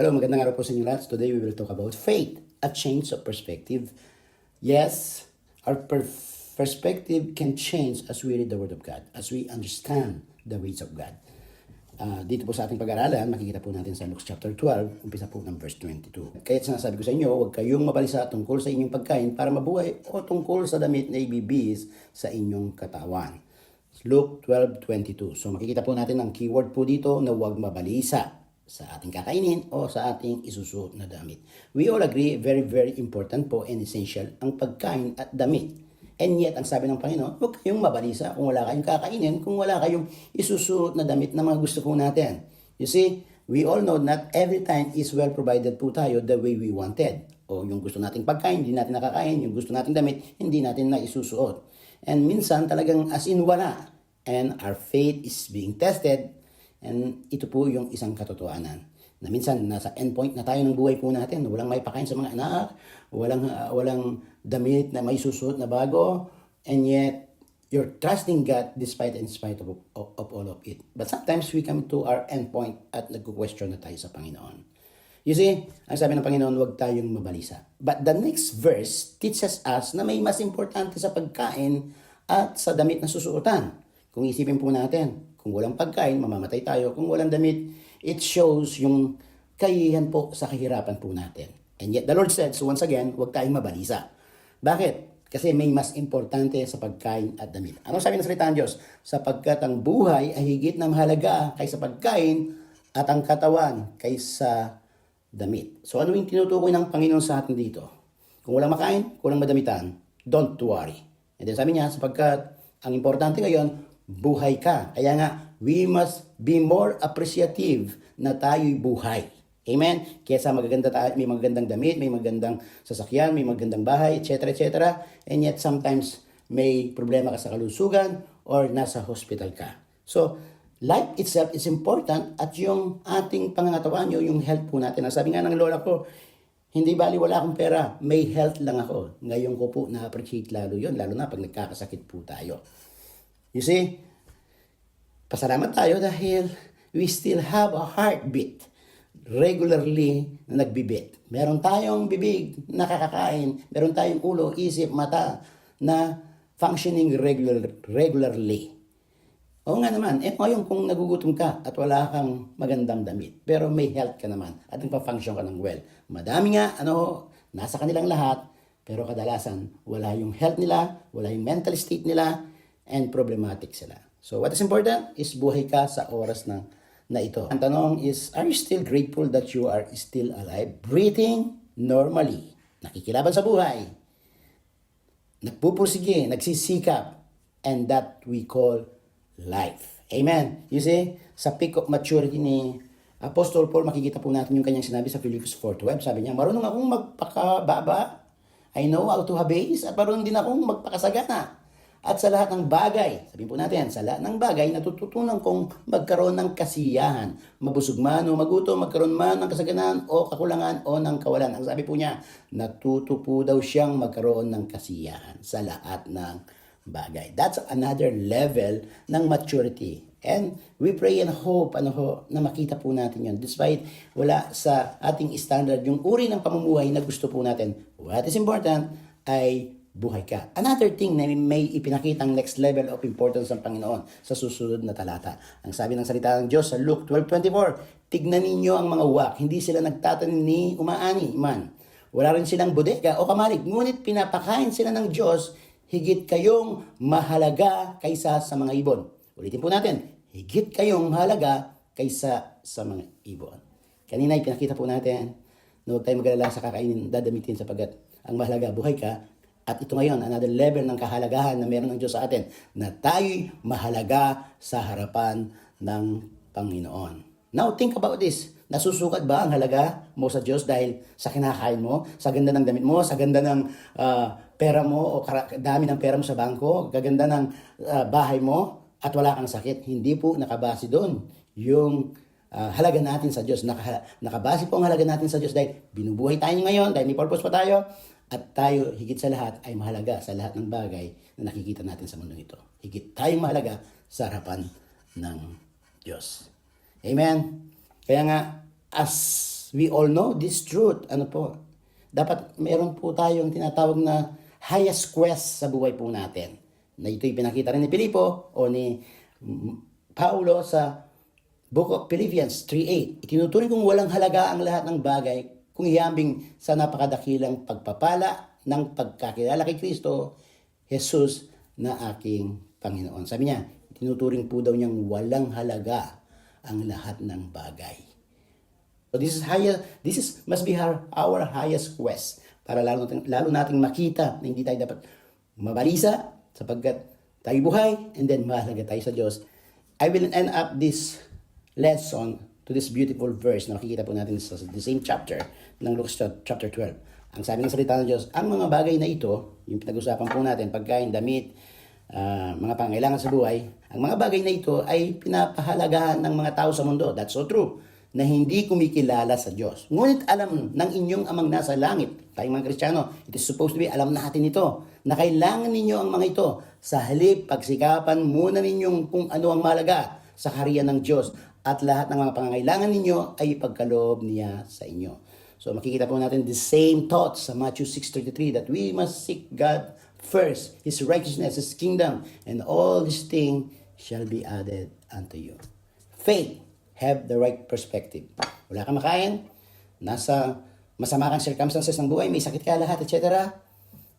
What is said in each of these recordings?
Hello, magandang araw po sa inyo lahat. Today we will talk about faith, a change of perspective. Yes, our perspective can change as we read the Word of God, as we understand the ways of God. Dito po sa ating pag-aaralan, makikita po natin sa Luke chapter 12, umpisa po ng verse 22. Kaya sinasabi ko sa inyo, huwag kayong mabalisa tungkol sa inyong pagkain para mabuhay o tungkol sa damit na ibibihis sa inyong katawan. Luke 12:22. So makikita po natin ang keyword po dito na huwag mabalisa sa ating kakainin o sa ating isusuot na damit. We all agree, very, very important po and essential ang pagkain at damit. And yet, ang sabi ng Panginoon, huwag kayong mabalisa kung wala kayong kakainin, kung wala kayong isusuot na damit na mga gusto po natin. You see, we all know not every time is well provided po tayo the way we wanted. O yung gusto nating pagkain, hindi natin nakakain. Yung gusto nating damit, hindi natin na isusuot. And minsan talagang as in wala. And our faith is being tested. And ito po yung isang katotohanan. Na minsan nasa endpoint na tayo ng buhay po natin. Walang may pakain sa mga anak. Walang damit na may susuot na bago. And yet, you're trusting God despite and in spite of all of it. But sometimes we come to our endpoint at nagko-question na tayo sa Panginoon. You see, ang sabi ng Panginoon, huwag tayong mabalisa. But the next verse teaches us na may mas importante sa pagkain at sa damit na susuotan. Kung isipin po natin, kung walang pagkain, mamamatay tayo. Kung walang damit, it shows yung kahihiyan po sa kahirapan po natin. And yet the Lord said, so once again, huwag tayong mabalisa. Bakit? Kasi may mas importante sa pagkain at damit. Ano sabi ng salita ng Diyos? Sapagkat ang buhay ay higit na mahalaga kaysa pagkain at ang katawan kaysa damit. So ano yung tinutukoy ng Panginoon sa atin dito? Kung walang makain, kung walang madamitan, don't worry. And then sabi niya, sapagkat ang importante ngayon, buhay ka. Kaya nga, we must be more appreciative na tayo'y buhay. Amen? Kesa magaganda tayo, may magagandang damit, may magandang sasakyan, may magandang bahay, etc. etc. And yet sometimes may problema ka sa kalusugan or nasa hospital ka. So, life itself is important at yung ating pangangatawan nyo, yung health po natin. Ang sabi nga ng lola ko, hindi bali wala akong pera, may health lang ako. Ngayon ko po na-appreciate lalo yun, lalo na pag nagkakasakit po tayo. You see, pasalamat tayo dahil we still have a heartbeat regularly na nagbibit. Meron tayong bibig na nakakakain, meron tayong ulo, isip, mata na functioning regularly. Oo nga naman, ngayon kung nagugutom ka at wala kang magandang damit, pero may health ka naman at nagpa-function ka ng well. Madami nga, nasa kanilang lahat, pero kadalasan wala yung health nila, wala yung mental state nila, and problematic sila. So what is important is buhay ka sa oras na ito. Ang tanong is, are you still grateful that you are still alive? Breathing normally. Nakikilaban sa buhay. Nagpupursige, nagsisikap. And that we call life. Amen. You see, sa peak of maturity ni Apostle Paul, makikita po natin yung kanyang sinabi sa Philippians 4:12. Sabi niya, marunong akong magpakababa. I know how to habase. At marunong din akong magpakasagana. At sa lahat ng bagay, sabihin po natin, sa lahat ng bagay, natututunan kong magkaroon ng kasiyahan. Mabusog man o magutom, magkaroon man ng kasaganan o kakulangan o ng kawalan. Ang sabi po niya, natuto po daw siyang magkaroon ng kasiyahan sa lahat ng bagay. That's another level ng maturity. And we pray and hope na makita po natin yun. Despite wala sa ating standard yung uri ng pamumuhay na gusto po natin. What is important ay buhay ka. Another thing na may ipinakitang next level of importance ng Panginoon sa susunod na talata. Ang sabi ng salita ng Diyos sa Luke 12:24, tignan ninyo ang mga uwak, hindi sila nagtatanim ni umaani man. Wala rin silang bodega o kamalig, ngunit pinapakain sila ng Diyos, higit kayong mahalaga kaysa sa mga ibon. Ulitin po natin, higit kayong mahalaga kaysa sa mga ibon. Kanina ipinakita po natin na huwag tayong mag-alala sa kakainin, dadamitin sapagkat ang mahalaga, buhay ka. At ito ngayon, another level ng kahalagahan na meron ng Diyos sa atin, na tayo'y mahalaga sa harapan ng Panginoon. Now, think about this. Nasusukat ba ang halaga mo sa Diyos dahil sa kinakain mo, sa ganda ng damit mo, sa ganda ng pera mo, o dami ng pera mo sa bangko, kaganda ng bahay mo, at wala kang sakit? Hindi po nakabase doon yung halaga natin sa Diyos. Nakabase po ang halaga natin sa Diyos dahil binubuhay tayo ngayon, dahil may purpose pa tayo, at tayo higit sa lahat ay mahalaga sa lahat ng bagay na nakikita natin sa mundo ito. Higit tayong mahalaga sa harapan ng Diyos. Amen? Kaya nga, as we all know this truth. Ano po? Dapat meron po tayong tinatawag na highest quest sa buhay po natin. Na ito'y pinakita rin ni Filipo o ni Paulo sa Book of Philippians 3:8. Itinuturing kong walang halaga ang lahat ng bagay kung ihambing sa napakadakilang pagpapala ng pagkakilala kay Kristo, Jesus na aking Panginoon. Sabi niya, itinuturing po daw niyang walang halaga ang lahat ng bagay. So this is must be our highest quest para lalo nating makita na hindi tayo dapat mabalisa sapagkat tayo buhay and then mahalaga tayo sa Diyos. I will end up this lesson to this beautiful verse na makikita po natin sa the same chapter ng Luke chapter 12. Ang sabi ng salita ng Diyos, ang mga bagay na ito, yung pinag-usapan po natin, pagkain, damit, mga pangailangan sa buhay, ang mga bagay na ito ay pinapahalagahan ng mga tao sa mundo. That's so true. Na hindi kumikilala sa Diyos. Ngunit alam ng inyong amang nasa langit, tayong mga Kristiyano, it is supposed to be, alam natin ito, na kailangan ninyo ang mga ito. Sa halip, pagsikapan muna ninyong kung ano ang malaga sa kaharian ng Diyos at lahat ng mga pangangailangan ninyo ay ipagkaloob niya sa inyo. So makikita po natin the same thoughts sa Matthew 6:33 that we must seek God first, His righteousness, His kingdom, and all these things shall be added unto you. Faith. Have the right perspective. Wala kang makain, nasa masama kang circumstances ng buhay, may sakit ka lahat, etc.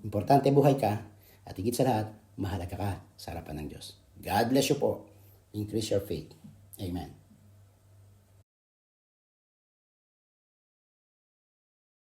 Importante buhay ka, at higit sa lahat, mahalaga ka sa harapan ng Diyos. God bless you po. Increase your faith. Amen.